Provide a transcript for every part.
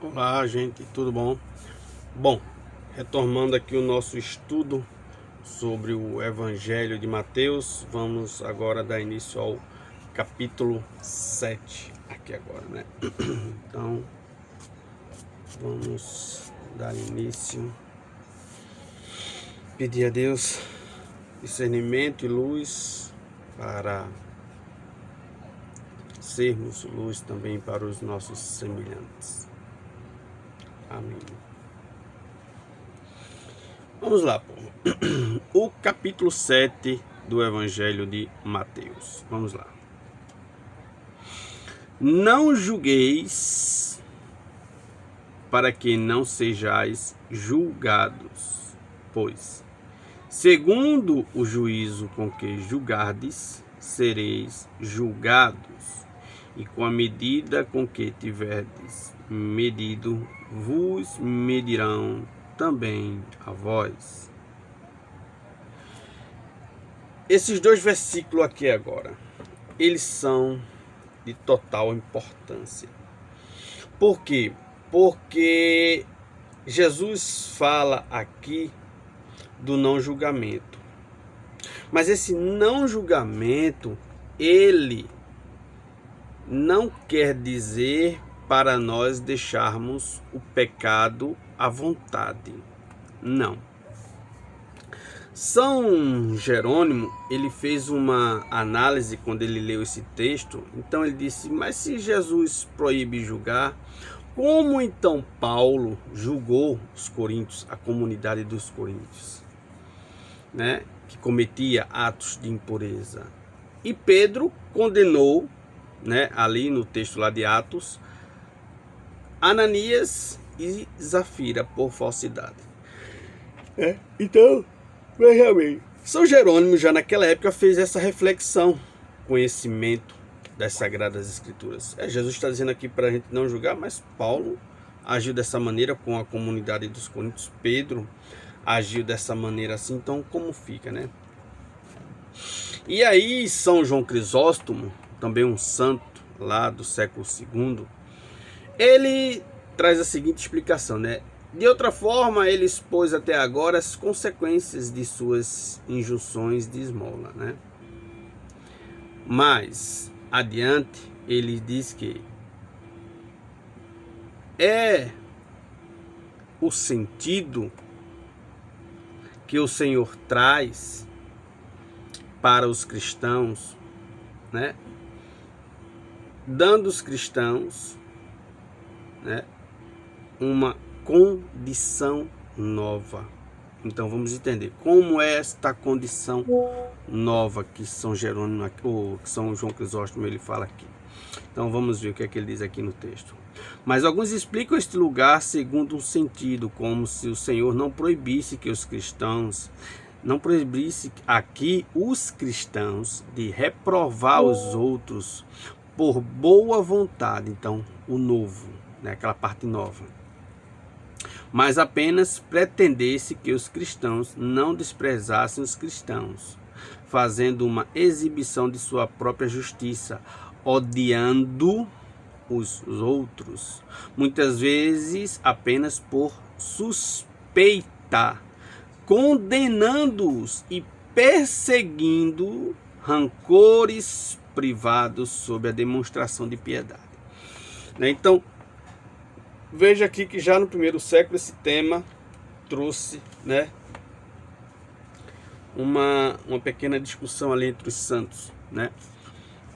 Olá, gente, tudo bom? Bom, retomando aqui o nosso estudo sobre o Evangelho de Mateus, vamos agora dar início ao capítulo 7 aqui agora, né? Então, vamos dar início, pedir a Deus discernimento e luz para sermos luz também para os nossos semelhantes. Amém. Vamos lá, povo. O capítulo 7 do Evangelho de Mateus. Vamos lá. Não julgueis para que não sejais julgados, pois, segundo o juízo com que julgardes, sereis julgados, e com a medida com que tiverdes medido, vos medirão também a vós. Esses dois versículos aqui agora, eles são de total importância. Por quê? Porque Jesus fala aqui do não julgamento. Mas esse não julgamento, ele não quer dizer para nós deixarmos o pecado à vontade. Não. São Jerônimo, ele fez uma análise quando ele leu esse texto. Então ele disse, mas se Jesus proíbe julgar, como então Paulo julgou os coríntios, a comunidade dos coríntios, né, que cometia atos de impureza? E Pedro condenou, né, ali no texto lá de Atos, Ananias e Zafira por falsidade. Então, veja bem, São Jerônimo já naquela época fez essa reflexão, conhecimento das Sagradas Escrituras. Jesus está dizendo aqui para a gente não julgar, mas Paulo agiu dessa maneira com a comunidade dos coríntios, Pedro agiu dessa maneira assim, então como fica, né? E aí São João Crisóstomo, também um santo lá do século II, ele traz a seguinte explicação, né? De outra forma, ele expôs até agora as consequências de suas injunções de esmola, né? Mas, adiante, ele diz que é o sentido que o Senhor traz para os cristãos, né? Dando aos cristãos, né, uma condição nova. Então vamos entender como é esta condição nova que São Jerônimo, ou que São João Crisóstomo ele fala aqui. Então vamos ver o que é que ele diz aqui no texto. Mas alguns explicam este lugar segundo um sentido, como se o Senhor não proibisse que os cristãos, não proibisse aqui os cristãos de reprovar os outros por boa vontade. Então o novo, né, aquela parte nova, mas apenas pretendesse que os cristãos não desprezassem os cristãos, fazendo uma exibição de sua própria justiça, odiando os outros, muitas vezes apenas por suspeita, condenando-os e perseguindo rancores privados sob a demonstração de piedade. Então, veja aqui que já no primeiro século esse tema trouxe, né, uma pequena discussão ali entre os santos, né?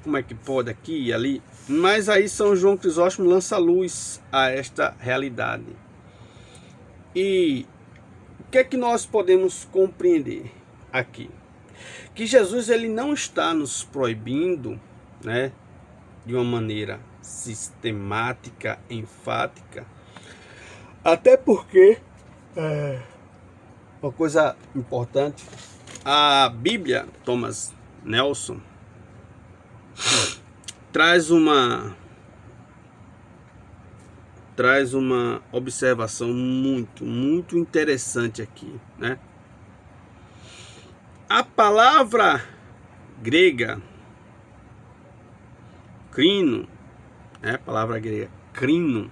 Como é que pode aqui e ali? Mas aí São João Crisóstomo lança luz a esta realidade. E o que é que nós podemos compreender aqui? Que Jesus ele não está nos proibindo, né, de uma maneira sistemática, enfática, até porque uma coisa importante, a Bíblia, Thomas Nelson, traz uma observação muito interessante aqui, né? A palavra grega crino, né? A palavra grega crino,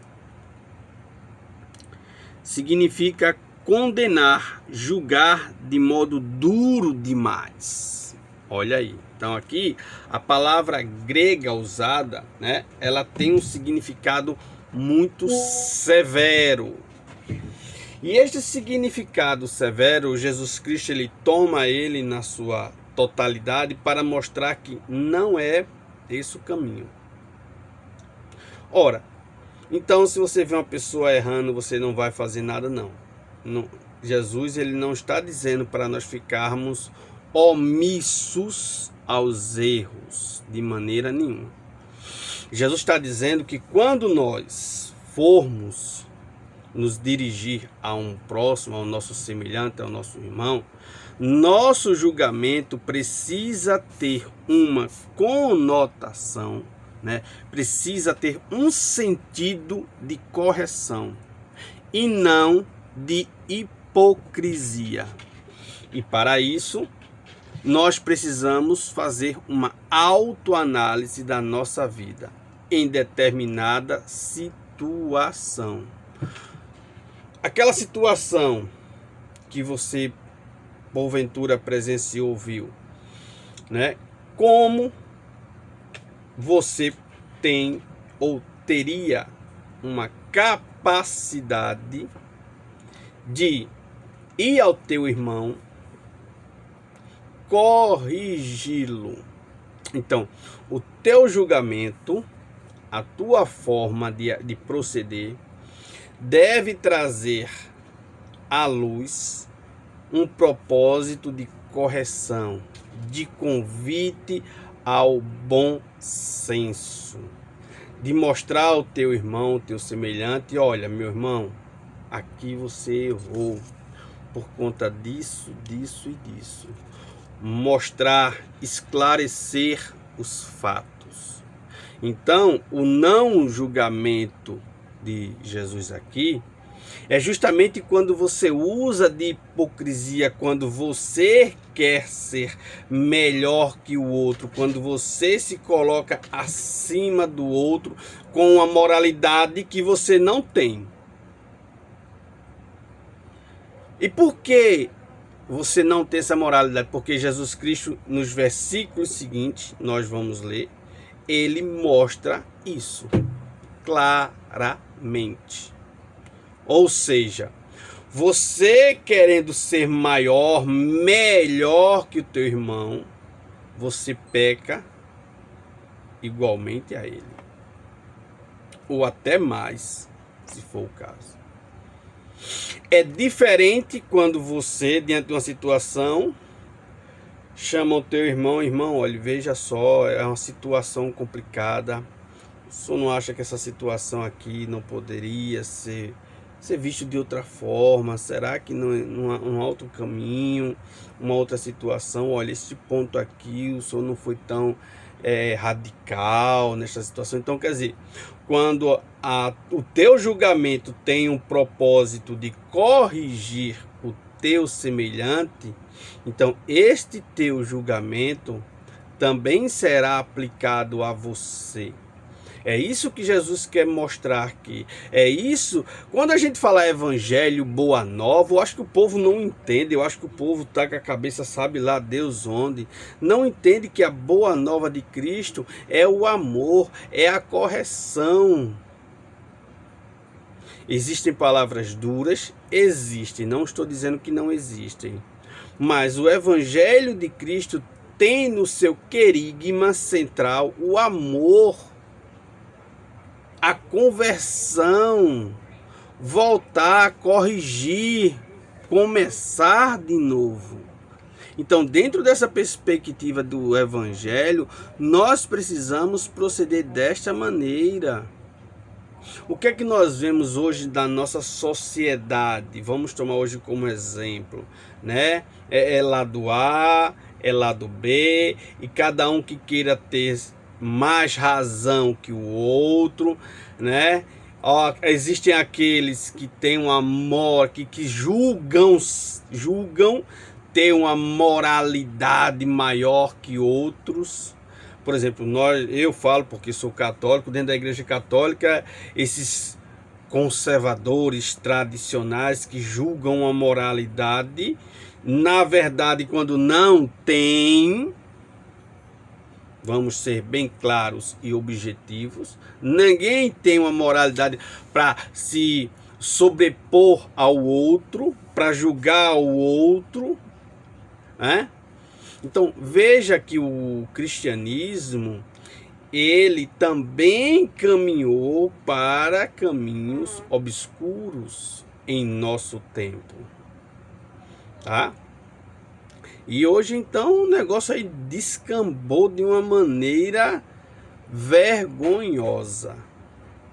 significa condenar, julgar de modo duro demais. Olha aí. Então aqui a palavra grega usada, né, ela tem um significado muito severo. E este significado severo, Jesus Cristo ele toma ele na sua totalidade para mostrar que não é esse o caminho. Ora, então se você vê uma pessoa errando, você não vai fazer nada não. Jesus ele não está dizendo para nós ficarmos omissos aos erros de maneira nenhuma. Jesus está dizendo que quando nós formos nos dirigir a um próximo, ao nosso semelhante, ao nosso irmão, nosso julgamento precisa ter uma conotação, né? Precisa ter um sentido de correção e não de hipocrisia. E para isso, nós precisamos fazer uma autoanálise da nossa vida em determinada situação. Aquela situação que você porventura presenciou ou viu, né? Como você tem ou teria uma capacidade de ir ao teu irmão, corrigi-lo. Então, o teu julgamento, a tua forma de proceder, deve trazer à luz um propósito de correção, de convite ao bom senso, de mostrar ao teu irmão, teu semelhante, olha, meu irmão, aqui você errou por conta disso, disso e disso. Mostrar, esclarecer os fatos. Então, o não julgamento de Jesus aqui é justamente quando você usa de hipocrisia, quando você quer ser melhor que o outro, quando você se coloca acima do outro com uma moralidade que você não tem. E por que você não tem essa moralidade? Porque Jesus Cristo, nos versículos seguintes, nós vamos ler, ele mostra isso claramente. Ou seja, você querendo ser maior, melhor que o teu irmão, você peca igualmente a ele. Ou até mais, se for o caso. É diferente quando você, diante de uma situação, chama o teu irmão, irmão, olha, veja só, é uma situação complicada. O senhor não acha que essa situação aqui não poderia ser visto de outra forma? Será que não há um outro caminho, uma outra situação? Olha, esse ponto aqui, o senhor não foi tão radical nessa situação. Então, quer dizer, quando o teu julgamento tem um propósito de corrigir o teu semelhante, então este teu julgamento também será aplicado a você. É isso que Jesus quer mostrar aqui. É isso. Quando a gente fala evangelho, boa nova, eu acho que o povo não entende. Eu acho que o povo está com a cabeça, sabe lá Deus onde. Não entende que a boa nova de Cristo é o amor, é a correção. Existem palavras duras? Existem. Não estou dizendo que não existem. Mas o evangelho de Cristo tem no seu querigma central o amor, a conversão, voltar, corrigir, começar de novo. Então, dentro dessa perspectiva do evangelho, nós precisamos proceder desta maneira. O que é que nós vemos hoje da nossa sociedade? Vamos tomar hoje como exemplo, né? É lado A, é lado B, e cada um que queira ter mais razão que o outro, né? Existem aqueles que têm uma que julgam ter uma moralidade maior que outros. Por exemplo, eu falo porque sou católico, dentro da igreja católica, esses conservadores, tradicionais, que julgam a moralidade. Na verdade, quando não tem, vamos ser bem claros e objetivos, ninguém tem uma moralidade para se sobrepor ao outro, para julgar o outro, né? Então veja que o cristianismo, ele também caminhou para caminhos obscuros em nosso tempo, tá? E hoje então o negócio aí descambou de uma maneira vergonhosa,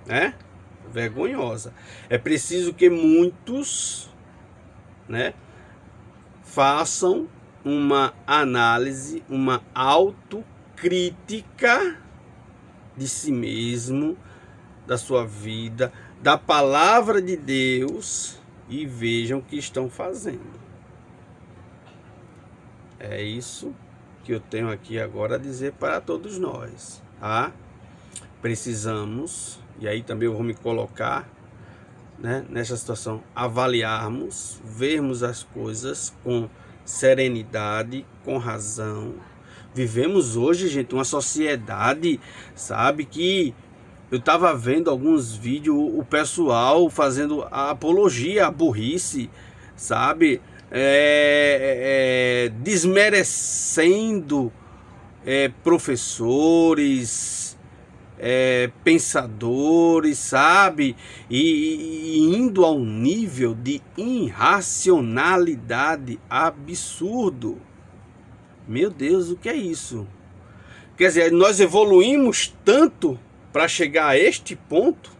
né? Vergonhosa. É preciso que muitos, né, façam uma análise, uma autocrítica de si mesmo, da sua vida, da palavra de Deus, e vejam o que estão fazendo. É isso que eu tenho aqui agora a dizer para todos nós, tá? Precisamos, e aí também eu vou me colocar, né, nessa situação, avaliarmos, vermos as coisas com serenidade, com razão. Vivemos hoje, gente, uma sociedade, sabe, que eu estava vendo alguns vídeos, o pessoal fazendo a apologia à burrice, sabe, desmerecendo professores, pensadores, sabe, e indo a um nível de irracionalidade absurdo. Meu Deus, o que é isso? Quer dizer, nós evoluímos tanto para chegar a este ponto?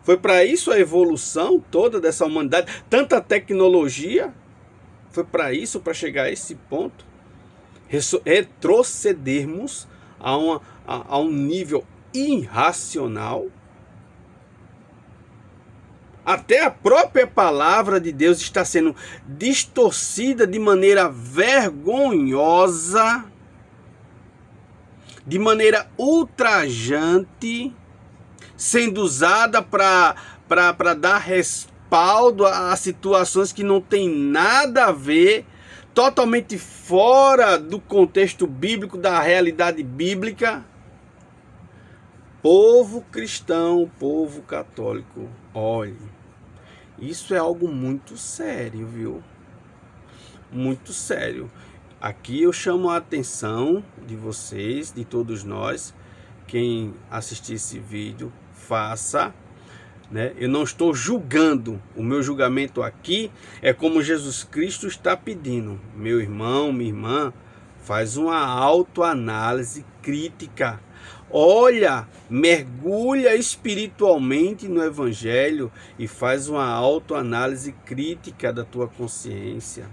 Foi para isso a evolução toda dessa humanidade? Tanta tecnologia? Foi para isso, para chegar a esse ponto? Retrocedermos a um nível irracional? Até a própria palavra de Deus está sendo distorcida de maneira vergonhosa, de maneira ultrajante, sendo usada para dar respaldo a situações que não tem nada a ver, totalmente fora do contexto bíblico, da realidade bíblica. Povo cristão, povo católico, olhe, isso é algo muito sério, viu? Muito sério. Aqui eu chamo a atenção de vocês, de todos nós, quem assistir esse vídeo, faça, né? Eu não estou julgando, o meu julgamento aqui é como Jesus Cristo está pedindo. Meu irmão, minha irmã, faz uma autoanálise crítica. Olha, mergulha espiritualmente no Evangelho e faz uma autoanálise crítica da tua consciência.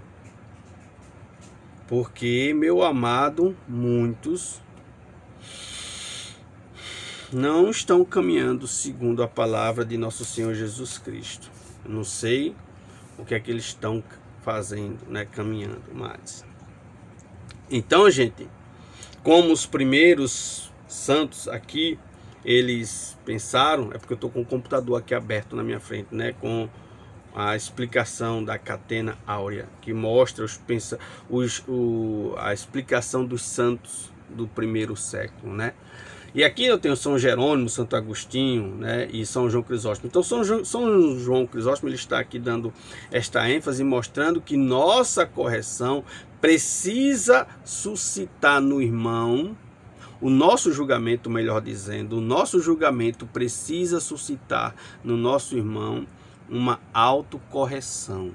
Porque, meu amado, muitos não estão caminhando segundo a palavra de nosso Senhor Jesus Cristo. Eu não sei o que é que eles estão fazendo, né, caminhando mais. Então, gente, como os primeiros santos aqui, eles pensaram, é porque eu estou com o computador aqui aberto na minha frente, né, com a explicação da Catena Áurea, que mostra a explicação dos santos do primeiro século, né? E aqui eu tenho São Jerônimo, Santo Agostinho, né, e São João Crisóstomo. Então São João Crisóstomo, ele está aqui dando esta ênfase, mostrando que nossa correção precisa suscitar no irmão, o nosso julgamento, melhor dizendo, o nosso julgamento precisa suscitar no nosso irmão uma autocorreção,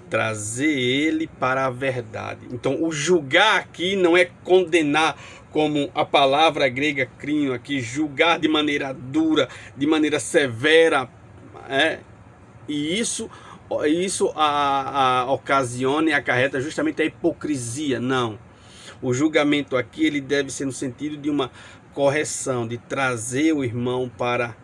trazer ele para a verdade. Então o julgar aqui não é condenar, como a palavra grega crino aqui, julgar de maneira dura, de maneira severa, e isso ocasiona e acarreta justamente a hipocrisia. Não, o julgamento aqui ele deve ser no sentido de uma correção, de trazer o irmão para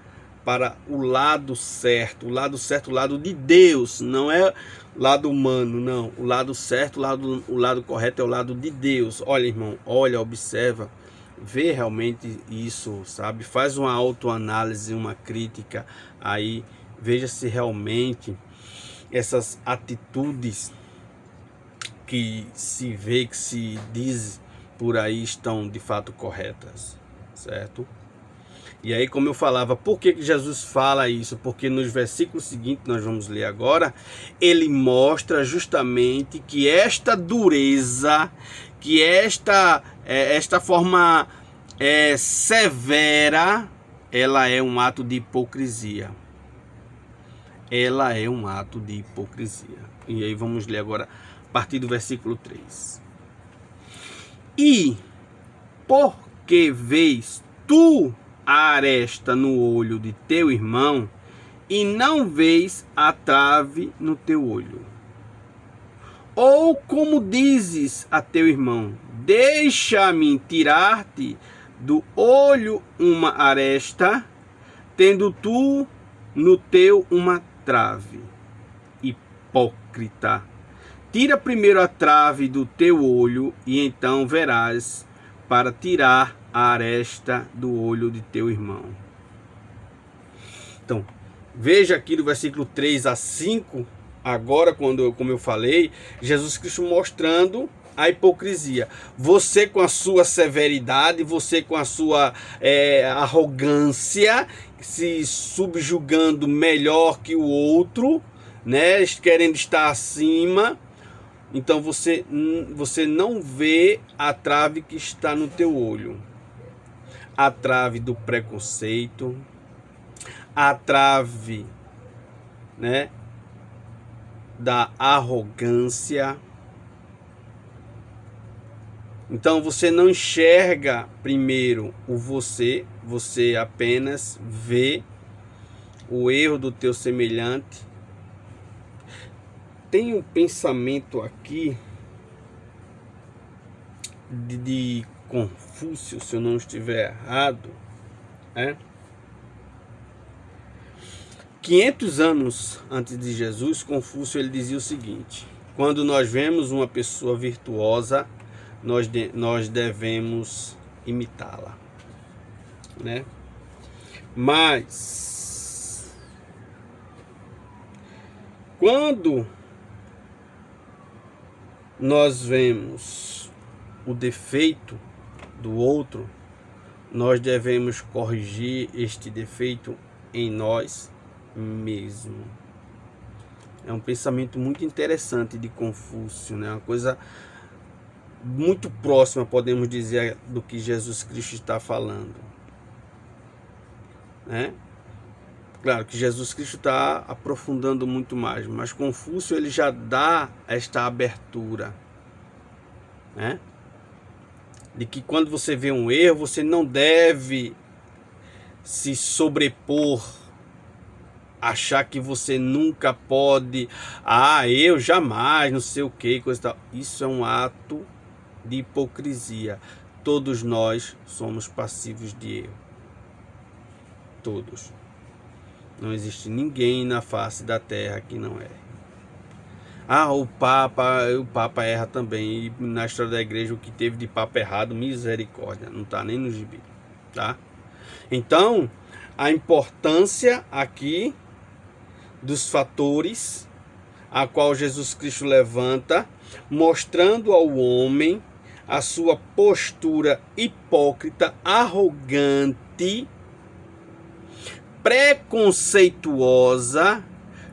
o lado certo, o lado de Deus, não é lado humano, não. O lado certo, o lado correto é o lado de Deus. Olha, irmão, olha, observa, vê realmente isso, sabe? Faz uma autoanálise, uma crítica aí veja se realmente essas atitudes que se vê, que se diz por aí, estão de fato corretas, certo? E aí, como eu falava, por que Jesus fala isso? Porque nos versículos seguintes, nós vamos ler agora, ele mostra justamente que esta dureza, que esta forma severa, ela é um ato de hipocrisia. Ela é um ato de hipocrisia. E aí vamos ler agora, a partir do versículo 3. E porque vês tu a aresta no olho de teu irmão, e não vês a trave no teu olho? Ou como dizes a teu irmão, deixa-me tirar-te do olho uma aresta, tendo tu no teu uma trave? Hipócrita, tira primeiro a trave do teu olho, e então verás para tirar a aresta do olho de teu irmão. Então, veja aqui do versículo 3 a 5, agora, como eu falei, Jesus Cristo mostrando a hipocrisia. Você com a sua severidade, você com a sua arrogância, se subjugando melhor que o outro, né, querendo estar acima. Então você não vê a trave que está no teu olho. A trave do preconceito, a trave, né, da arrogância. Então você não enxerga primeiro o você apenas vê o erro do teu semelhante. Tem um pensamento aqui de Confúcio, se eu não estiver errado, 500 anos antes de Jesus, Confúcio ele dizia o seguinte: quando nós vemos uma pessoa virtuosa, nós devemos imitá-la, né? Mas quando nós vemos o defeito do outro, nós devemos corrigir este defeito em nós mesmos. É um pensamento muito interessante de Confúcio, né? Uma coisa muito próxima, podemos dizer, do que Jesus Cristo está falando, né? Claro que Jesus Cristo está aprofundando muito mais, mas Confúcio ele já dá esta abertura, né? De que quando você vê um erro, você não deve se sobrepor, achar que você nunca pode, eu jamais, não sei o que, coisa e tal. Isso é um ato de hipocrisia. Todos nós somos passivos de erro. Todos. Não existe ninguém na face da terra que não erre. O Papa erra também. E na história da igreja, o que teve de Papa errado, misericórdia, não está nem no gibi, tá? Então, a importância aqui dos fatores a qual Jesus Cristo levanta, mostrando ao homem a sua postura hipócrita, arrogante, preconceituosa,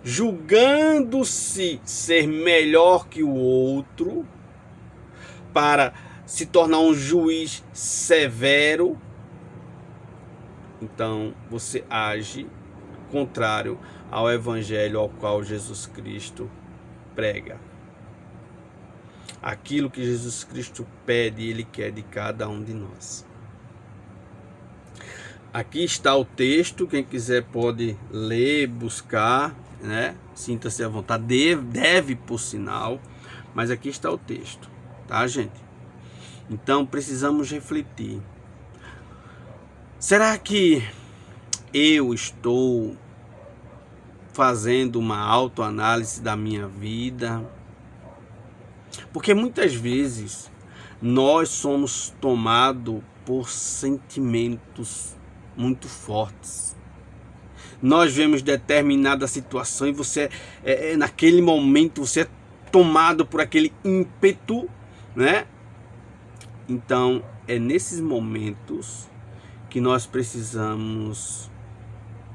julgando-se ser melhor que o outro, para se tornar um juiz severo. Então você age contrário ao evangelho ao qual Jesus Cristo prega. Aquilo que Jesus Cristo pede, Ele quer de cada um de nós. Aqui está o texto, quem quiser pode ler, buscar, né? Sinta-se à vontade, deve por sinal, mas aqui está o texto, tá, gente? Então precisamos refletir. Será que eu estou fazendo uma autoanálise da minha vida? Porque muitas vezes nós somos tomados por sentimentos muito fortes. nós vemos determinada situação e você, naquele momento, você é tomado por aquele ímpeto, né? Então, é nesses momentos que nós precisamos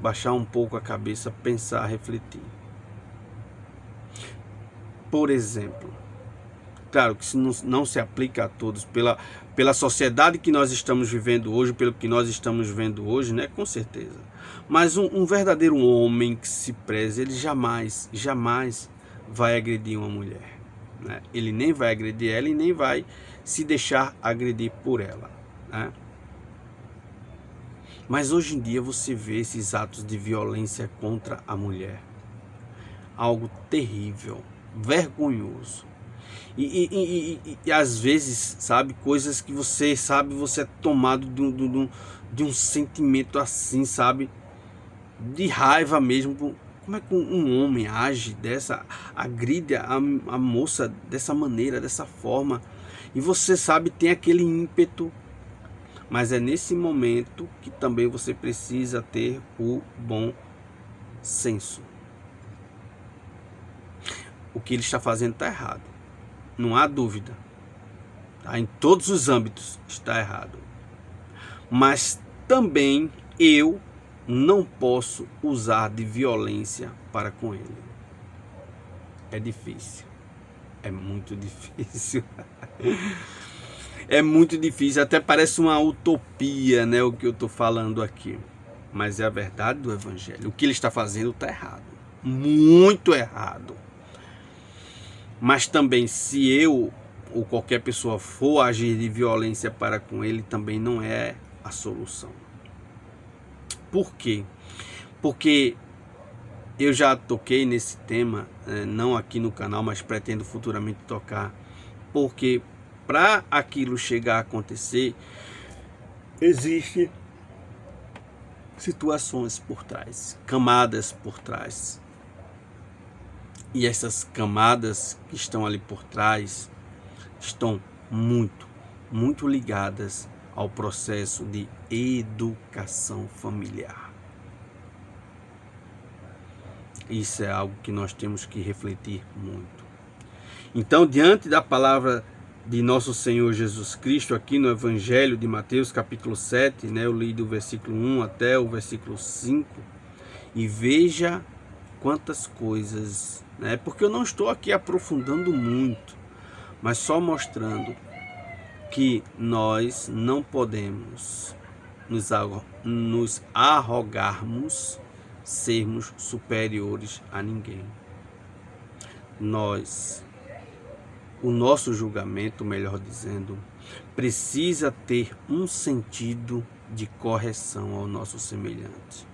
baixar um pouco a cabeça, pensar, refletir. Por exemplo, claro que isso não se aplica a todos, pela sociedade que nós estamos vivendo hoje, pelo que nós estamos vivendo hoje, né? Com certeza. Mas um verdadeiro homem que se preze, ele jamais vai agredir uma mulher, né? Ele nem vai agredir ela e nem vai se deixar agredir por ela, né? Mas hoje em dia você vê esses atos de violência contra a mulher. Algo terrível, vergonhoso. E às vezes, sabe, coisas que você é tomado de um sentimento assim, sabe, de raiva mesmo. Como é que um homem age agride a moça dessa maneira, dessa forma? E você sabe, tem aquele ímpeto. Mas é nesse momento que também você precisa ter o bom senso. O que ele está fazendo está errado. Não há dúvida. Tá? Em todos os âmbitos está errado. Mas também eu não posso usar de violência para com ele. É difícil. É muito difícil. É muito difícil. Até parece uma utopia, né, o que eu estou falando aqui. Mas é a verdade do Evangelho. O que ele está fazendo está errado. Muito errado. Mas também, se eu ou qualquer pessoa for agir de violência para com ele, também não é a solução. Por quê? Porque eu já toquei nesse tema, não aqui no canal, mas pretendo futuramente tocar. Porque para aquilo chegar a acontecer, existem situações por trás, camadas por trás. E essas camadas que estão ali por trás estão muito ligadas ao processo de educação familiar. Isso é algo que nós temos que refletir muito. Então, diante da palavra de nosso Senhor Jesus Cristo, aqui no Evangelho de Mateus, capítulo 7, né, eu li do versículo 1 até o versículo 5, e veja quantas coisas, né? Porque eu não estou aqui aprofundando muito, mas só mostrando que nós não podemos nos arrogarmos sermos superiores a ninguém. O nosso julgamento, melhor dizendo, precisa ter um sentido de correção ao nosso semelhante,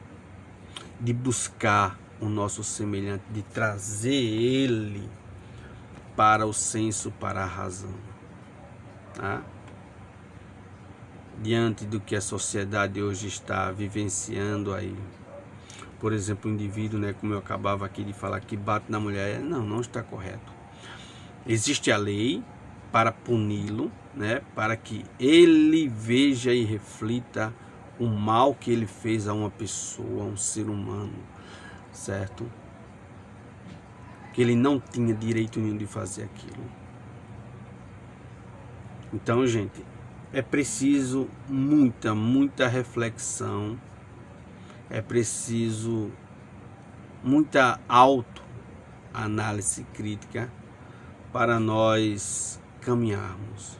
de buscar o nosso semelhante, de trazer ele para o senso, para a razão. Tá? Diante do que a sociedade hoje está vivenciando aí, por exemplo, o indivíduo, né, como eu acabava aqui de falar, que bate na mulher, não está correto. Existe a lei para puni-lo, né, para que ele veja e reflita o mal que ele fez a uma pessoa, a um ser humano, certo? Que ele não tinha direito nenhum de fazer aquilo. Então, gente, é preciso muita reflexão, é preciso muita autoanálise crítica para nós caminharmos.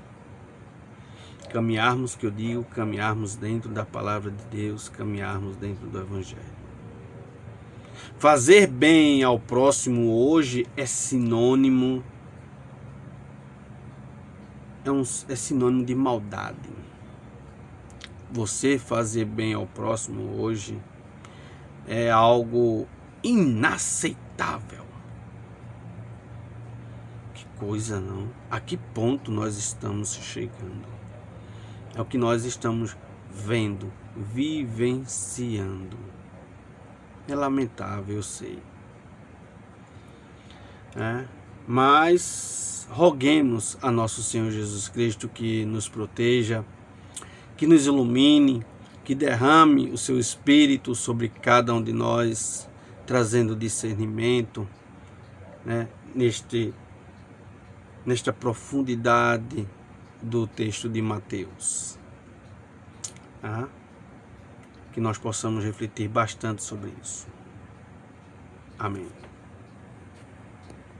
Caminharmos, que eu digo, caminharmos dentro da palavra de Deus, caminharmos dentro do Evangelho. Fazer bem ao próximo hoje é sinônimo de maldade. Você fazer bem ao próximo hoje é algo inaceitável. Que coisa, não? A que ponto nós estamos chegando? É o que nós estamos vendo, vivenciando. É lamentável, eu sei. Mas roguemos a nosso Senhor Jesus Cristo que nos proteja, que nos ilumine, que derrame o seu Espírito sobre cada um de nós, trazendo discernimento, né, nesta profundidade do texto de Mateus. Tá? Que nós possamos refletir bastante sobre isso. Amém.